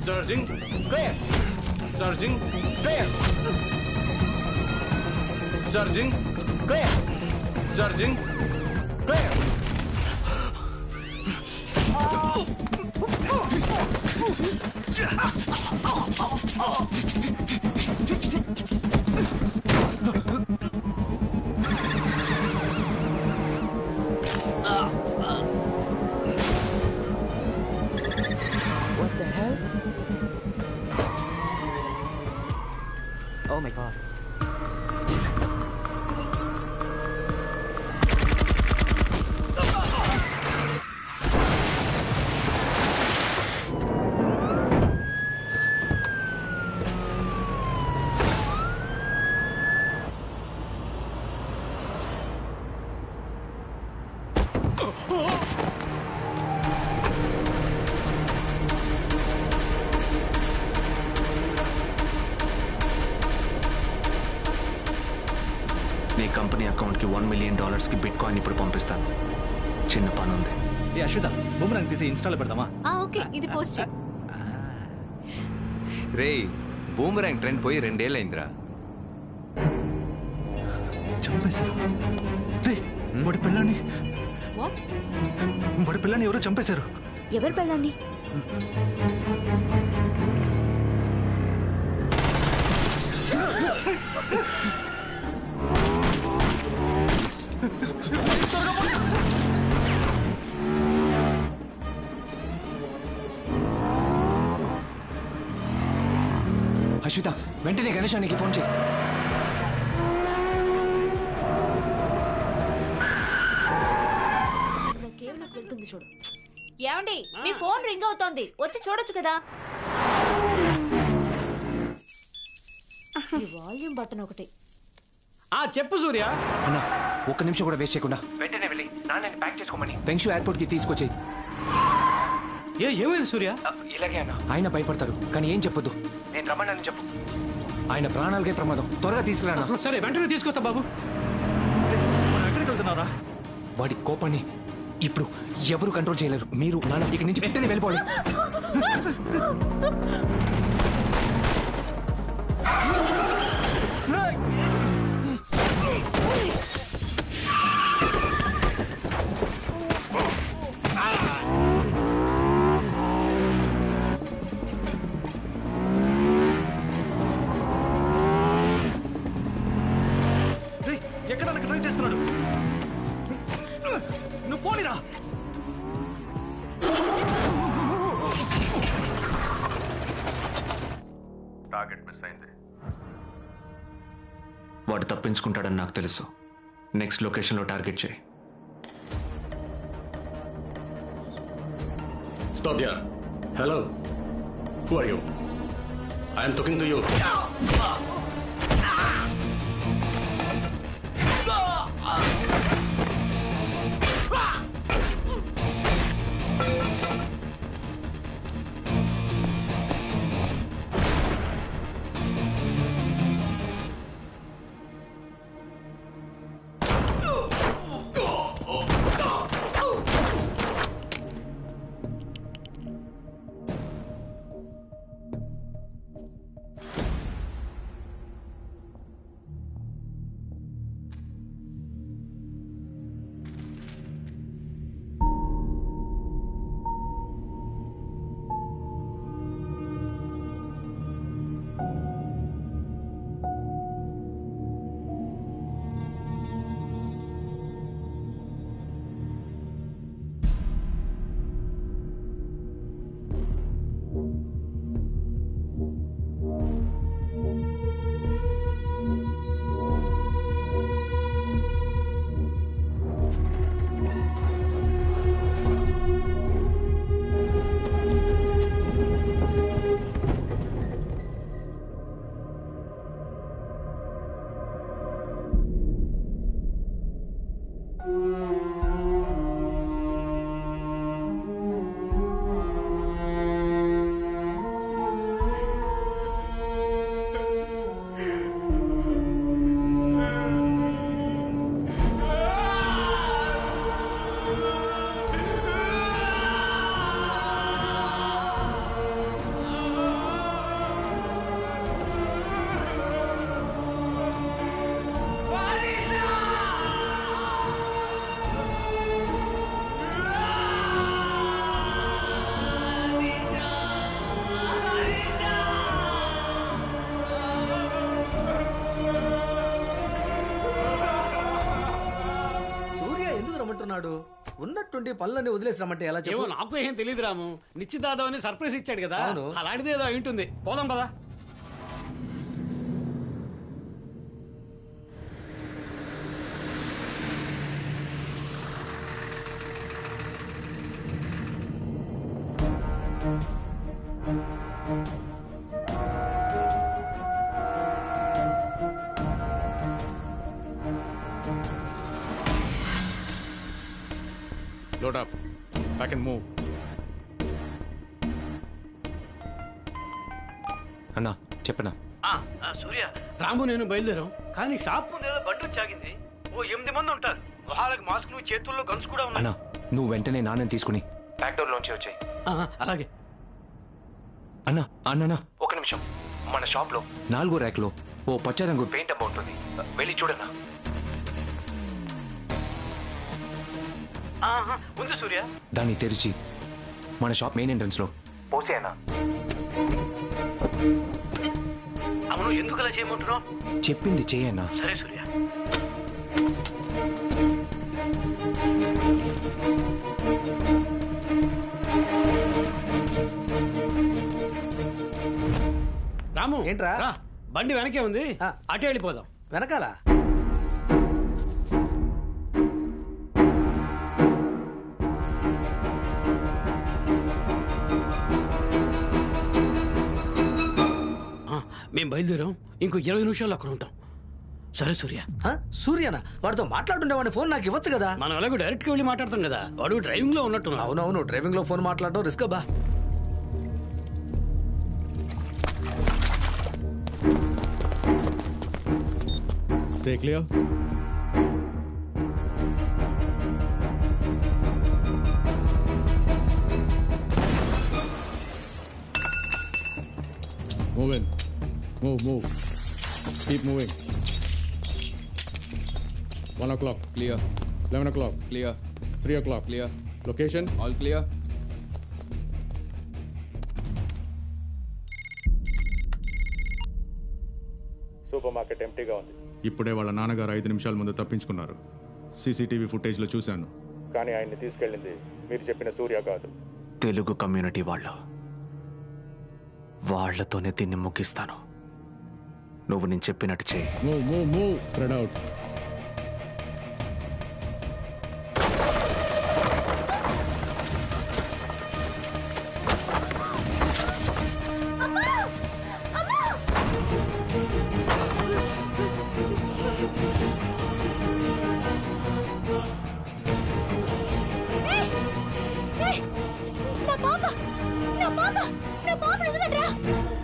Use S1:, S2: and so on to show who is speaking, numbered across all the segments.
S1: Charging.
S2: Clear.
S1: Charging.
S2: Clear.
S1: Charging.
S2: Clear.
S1: Charging.
S2: Clear. What the hell? Oh my god.
S3: నీ company అకౌంట్కి $1 million bit coin ఇప్పుడు పంపిస్తాను. చిన్న పని ఉంది.
S4: ఏ అశ్విత, బూమరాంగ్ తీసి ఇన్స్టాలో పెడదామా?
S5: ఓకే, ఇది పోస్ట్ చేయి.
S6: రే, బూమరాంగ్ ట్రెండ్ పోయి 2 ఏళ్ళైందిరా.
S4: చంపేశారు. రే, వాడి పిల్లని ఎవరో చంపేశారు.
S5: ఎవరి పెళ్ళాన్ని?
S3: అశ్విత, వెంటనే గణేశానికి ఫోన్ చేయి.
S5: చూడు. ఏమండి, మీ ఫోన్ రింగ్ అవుతోంది, వచ్చి చూడొచ్చు కదా. ఈ వాల్యూమ్ బటన్ ఒకటి.
S1: చెప్పు సూర్య.
S3: అన్నా, ఒక్క నిమిషం కూడా వేస్ట్ చేయకుండా వెంటనే వెళ్ళి నాన్నని ప్యాక్ చేసుకోమని పెంక్షు ఎయిర్పోర్ట్ కి తీసుకొచ్చేయి.
S1: ఏమైంది సూర్య?
S3: ఇలాగే అన్న. ఆయన భయపడతారు, కానీ ఏం చెప్పొద్దు. నేను రమ్మని చెప్పు. ఆయన ప్రాణాలకే ప్రమాదం. త్వరగా తీసుకురా.
S1: సరే, వెంటనే తీసుకొస్తా బాబు.
S4: ఎక్కడికి వెళ్తున్నారా?
S3: వాడి కోపాన్ని ఇప్పుడు ఎవరు కంట్రోల్ చేయలేరు. మీరు నాన్న ఇక్కడి నుంచి వెంటనే వెళ్ళిపోవాలి.
S4: ఎక్కడ ట్రై చేస్తున్నాడు? నువ్వు పోనిరా.
S7: టార్గెట్ మిస్ అయింది.
S3: వాడు తప్పించుకుంటాడని నాకు తెలుసు. నెక్స్ట్ లొకేషన్లో టార్గెట్ చేయి.
S1: Stop there. Hello. Who are you? I am talking to you.
S8: ఉన్నాడు. ఉన్నట్టుండి పనులన్నీ వదిలేసి రమ్మంటే ఎలా
S9: ఏమో
S8: చెప్పు?
S9: నాకు ఏం తెలియదు రాము. నిశ్చితార్థం అని సర్ప్రైజ్ ఇచ్చాడు కదా, అలాంటిది ఏదో అయి ఉంటుంది. పోదాం పదా.
S1: Load up. I can move.
S3: అన్నా చెప్పనా?
S9: సూర్య, రాము నేను బయలుదేరాం, కానీ షాప్ ముందు ఏదో బండి వచ్చి ఆగింది. ఓ 8 మంది ఉంటారు. మొహాలకు మాస్కులు, చేతుల్లో గన్స్ కూడా ఉన్నాయి.
S3: అన్నా నువ్వు వెంటనే నాన్నని తీసుకుని బ్యాక్ డోర్ లోంచి వచ్చాయి.
S9: అలాగే
S3: అన్నా అన్నా ఒక నిమిషం. మన షాప్ లో 4వ ర్యాక్ లో ఓ పచ్చ రంగు పెయింట్ డబ్బా ఉంటుంది, వెళ్ళి చూడన్నా.
S9: ఉంది సూర్య.
S3: దాన్ని తెరిచి మన షాప్ మెయిన్ ఎంట్రన్స్ లో పోసేయన్నా.
S9: అవును, ఎందుకు అలా చేయమంటున్నావు?
S3: చెప్పింది చేయన్నా.
S9: సరే సూర్య. రాము
S8: ఏంట్రా?
S9: బండి వెనకే ఉంది, అటే వెళ్ళిపోదాం.
S8: వెనకాల
S9: మేము బయలుదేరాం, ఇంకో 20 నిమిషాలు అక్కడ ఉంటాం. సరే సూర్య.
S8: సూర్యనా? వాడితో మాట్లాడుండేవాడి ఫోన్ నాకు ఇవ్వచ్చు కదా.
S9: మనం ఎలాగో డైరెక్ట్ గా వెళ్ళి మాట్లాడతాం కదా, వాడు డ్రైవింగ్ లో ఉన్నట్టు.
S8: అవునవును, డ్రైవింగ్ లో ఫోన్ మాట్లాడడం రిస్క్ బా.
S1: Stay clear. Move in. Move. Keep moving. 1 o'clock, clear. 11 o'clock, clear. 3 o'clock, clear. Location, all clear. Super market ఎంటీగా ఉంది. ఇప్పుడే వాళ్ళ నాన్నగారు 5 నిమిషాల ముందు తప్పించుకున్నారు. సీసీటీవీ ఫుటేజ్లో చూశాను. కానీ ఆయన్ని తీసుకెళ్ళింది మీరు చెప్పిన సూర్య కాదు.
S10: తెలుగు కమ్యూనిటీ వాళ్ళతోనే దీన్ని ముగిస్తాను. నువ్వు నేను చెప్పినట్టు చేయి.
S1: Move. Spread out.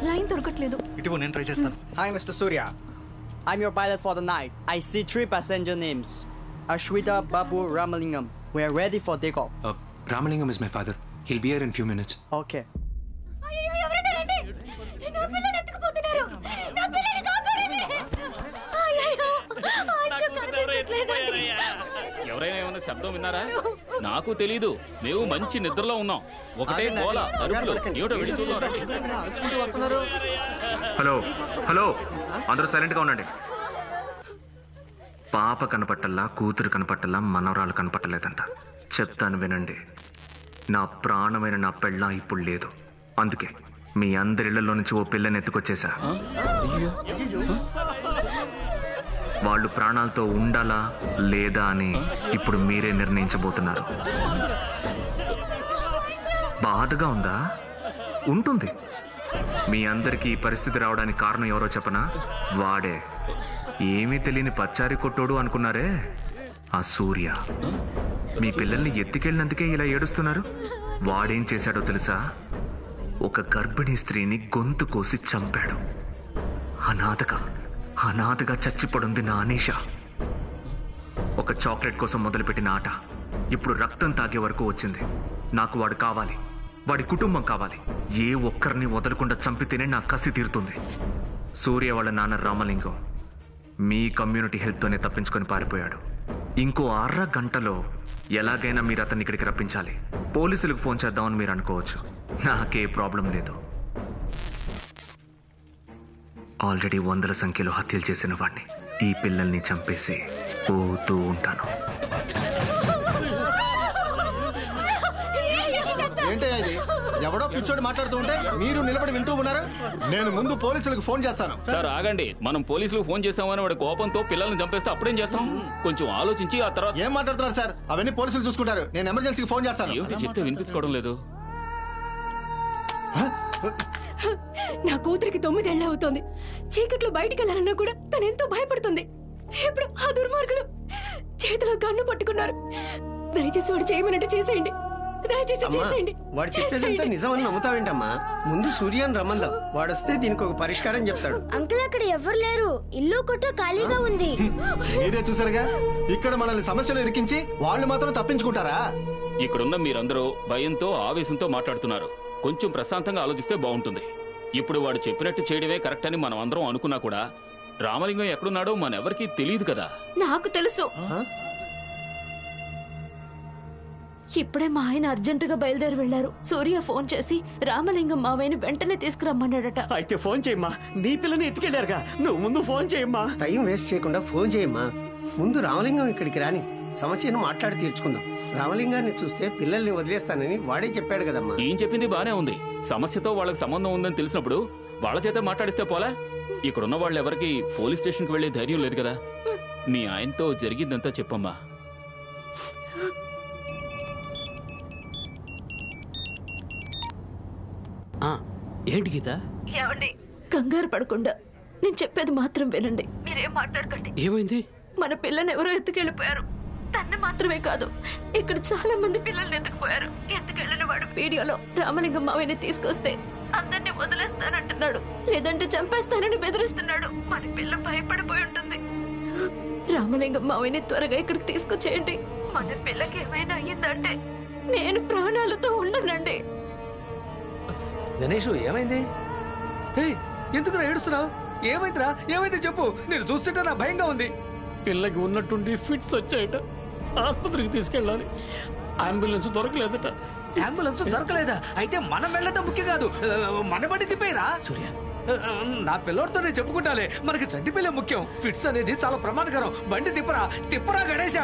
S5: లైన్ దొరకట్లేదు.
S4: ఇటు నేను ట్రై చేస్తాను.
S2: Hi, Mr. Surya. I'm your pilot for the night. I see 3 passenger names. Ashwita, Babu, Ramalingam. We are ready for takeoff.
S3: Ramalingam is my father. He'll be here in few minutes.
S2: Okay.
S5: అయ్యో, ఎవరైనా రండి. నా పిల్లని ఎత్తుకుపోతున్నారు. నా పిల్లని కాపాడండి. అయ్యో, ఆశ కనిపించట్లేదండి.
S11: ఎవరైనా ఏమైనా శబ్దం విన్నారా? నాకు తెలీదు, మేము మంచి నిద్రలో ఉన్నాం. ఒకటే గోల, అరుపులు. ఏమిటో వెళ్ళి చూద్దాం.
S10: హలో, అందరూ సైలెంట్ గా ఉండండి. పాప కనపట్టల్లా, కూతురు కనపట్టల్లా, మనవరాలు కనపట్టలేదంట. చెప్తాను వినండి. నా ప్రాణమైన నా పెళ్ళ ఇప్పుడు లేదు. అందుకే మీ అందరిళ్లలో నుంచి ఓ పిల్లని ఎత్తుకొచ్చేసా. వాళ్ళు ప్రాణాలతో ఉండాలా లేదా అని ఇప్పుడు మీరే నిర్ణయించబోతున్నారు. బాధగా ఉందా? ఉంటుంది. మీ అందరికీ ఈ పరిస్థితి రావడానికి కారణం ఎవరో చెప్పనా? వాడే. ఏమీ తెలియని పచ్చారి కొట్టోడు అనుకున్నారే, ఆ సూర్య. మీ పిల్లల్ని ఎత్తుకెళ్ళినందుకే ఇలా ఏడుస్తున్నారు. వాడేం చేశాడో తెలుసా? ఒక గర్భిణీ స్త్రీని గొంతు కోసి చంపాడు. అనాథగా చచ్చిపడుంది నా అనీష. ఒక చాక్లెట్ కోసం మొదలుపెట్టిన ఆట ఇప్పుడు రక్తం తాగే వరకు వచ్చింది. నాకు వాడు కావాలి, వాడి కుటుంబం కావాలి. ఏ ఒక్కరిని వదలకుండా చంపితేనే నా కసి తీరుతుంది. సూర్య వాళ్ళ నాన్న రామలింగం మీ కమ్యూనిటీ హెల్ప్తోనే తప్పించుకొని పారిపోయాడు. ఇంకో 6 గంటలో ఎలాగైనా మీరు అతన్ని ఇక్కడికి రప్పించాలి. పోలీసులకు ఫోన్ చేద్దామని మీరు అనుకోవచ్చు. నాకే ప్రాబ్లం లేదు. ఆల్రెడీ 100ల సంఖ్యలో హత్యలు చేసిన వాడిని ఈ పిల్లల్ని చంపేసి పోతూ ఉంటాను.
S12: ఎవడో పిచ్చోడు మాట్లాడుతూ ఉంటే మీరు నిలబడి వింటూ ఉన్నారు. నేను ముందు పోలీసులకు ఫోన్ చేస్తాను.
S11: సార్ ఆగండి, మనం పోలీసులకు ఫోన్ చేసామని వాడి కోపంతో పిల్లల్ని చంపేస్తే అప్పుడేం చేస్తాం? కొంచెం ఆలోచించి ఆ తర్వాత.
S12: ఏం మాట్లాడుతున్నారు సార్? అవన్నీ పోలీసులు చూసుకుంటారు. నేను ఎమర్జెన్సీకి ఫోన్ చేస్తాను.
S11: ఏమిటి చెప్తే వినిపించుకోవడం లేదు?
S13: నా కూతురికి 9 ఏళ్ల అవుతోంది. చీకట్లో బయటికి వెళ్ళాలన్నా కూడా తను ఎంతో భయపడుతుంది. ఇప్పుడు ఆ దుర్మార్గులు చేతిలో గన్ను పట్టుకున్నారు. దయచేసి వాడు చేయమన్నట్టు చేసేయండి. దయచేసి చేసేయండి.
S14: వాడు చెప్పేదంతా నిజమని నమ్ముతావేంటమ్మా? ముందు సూర్యాన్ని రమ్మందాం. వాడొస్తే దీనికి ఒక పరిష్కారం చెప్తాడు.
S15: అంకుల్ అక్కడ ఎవరు లేరు. ఇల్లు కొట్ట ఖాళీగా ఉంది.
S12: మీరే చూసారుగా, ఇక్కడ మనల్ని సమస్యలు ఇరికించి వాళ్ళు మాత్రం తప్పించుకుంటారా?
S11: ఇక్కడున్న మీరందరూ భయంతో ఆవేశంతో మాట్లాడుతున్నారు. కొంచెం ప్రశాంతంగా ఆలోచిస్తే బాగుంటుంది. ఇప్పుడు వాడు చెప్పినట్టు చేయడమే కరెక్ట్ అని మనం అందరం అనుకున్నా కూడా రామలింగం ఎక్కడున్నాడో మనెవరికీ తెలియదు కదా.
S5: నాకు తెలుసు. ఇప్పుడే మా ఆయన అర్జెంటుగా బయలుదేరి వెళ్లారు. సూర్య ఫోన్ చేసి రామలింగం మావయ్యని వెంటనే తీసుకురమ్మన్నాడట.
S14: అయితే ఫోన్ చేయమ్మా. నీ పిల్లని ఎత్తుకెళ్లారుగా, నువ్వు ముందు ఫోన్ చేయమ్మా. టైం వేస్ట్ చేయకుండా ఫోన్ చేయమ్మా. ముందు రామలింగం ఇక్కడికి రాని, సమస్యను మాట్లాడి తీర్చుకుందాం. రామలింగాన్ని చూస్తే పిల్లల్ని వదిలేస్తానని వాడే చెప్పాడు కదమ్మా.
S11: ఏం చెప్పింది బానే ఉంది. సమస్యతో వాళ్ళకి సంబంధం ఉందని తెలిసినప్పుడు వాళ్ళ చేత మాట్లాడిస్తే పోలా? ఇక్కడున్న వాళ్ళు ఎవరికి పోలీస్ స్టేషన్కి వెళ్లే ధైర్యం లేదు కదా. మీ ఆయనతో జరిగిందంతా చెప్పమ్మా.
S9: ఏంటి గీత?
S5: ఏమండి, కంగారు పడకుండా నేను చెప్పేది మాత్రం వినండి. మీరేం మాట్లాడకండి.
S9: ఏమైంది?
S5: మన పిల్లని ఎవరో ఎత్తుకెళ్ళిపోయారు. తన్ని మాత్రమే కాదు, ఇక్కడ చాలా మంది పిల్లల్ని ఎత్తుకుపోయారు. ఎత్తుకెళ్ళిన వాడు వీడియోలో రామలింగం మావయ్యని తీసుకొస్తే అందరినీ వదిలేస్తానంటున్నాడు, లేదంటే చంపేస్తానని బెదిరిస్తున్నాడు. మన పిల్ల భయపడిపోయి ఉంటుంది. రామలింగం మావయ్యని త్వరగా ఇక్కడికి తీసుకొచ్చేయండి. మన పిల్లకి ఏమైనా అయ్యిందంటే నేను ప్రాణాలతో ఉండనండి.
S8: గణేష్ ఏమైంది? ఎందుకురా ఏడుస్తున్నావు? ఏమైందిరా? ఏమైంది చెప్పు. నేను చూస్తుంటే నా భయంగా ఉంది.
S9: పిల్లకి ఉన్నట్టుండి ఫిట్స్ వచ్చాయట. ఆసుపత్రికి తీసుకెళ్ళాలి. అంబులెన్స్ దొరకలేదట.
S8: అంబులెన్స్ దొరకలేదా? అయితే మనం వెళ్ళటం ముఖ్యం కాదు, మన బండి తిప్పేరా.
S9: సూర్య,
S8: నా పిల్లోడితో నేను చెప్పుకుంటాలే, మనకి చంటి పిల్ల ముఖ్యం. ఫిట్స్ అనేది చాలా ప్రమాదకరం. బండి తిప్పరా, తిప్పరా గణేష.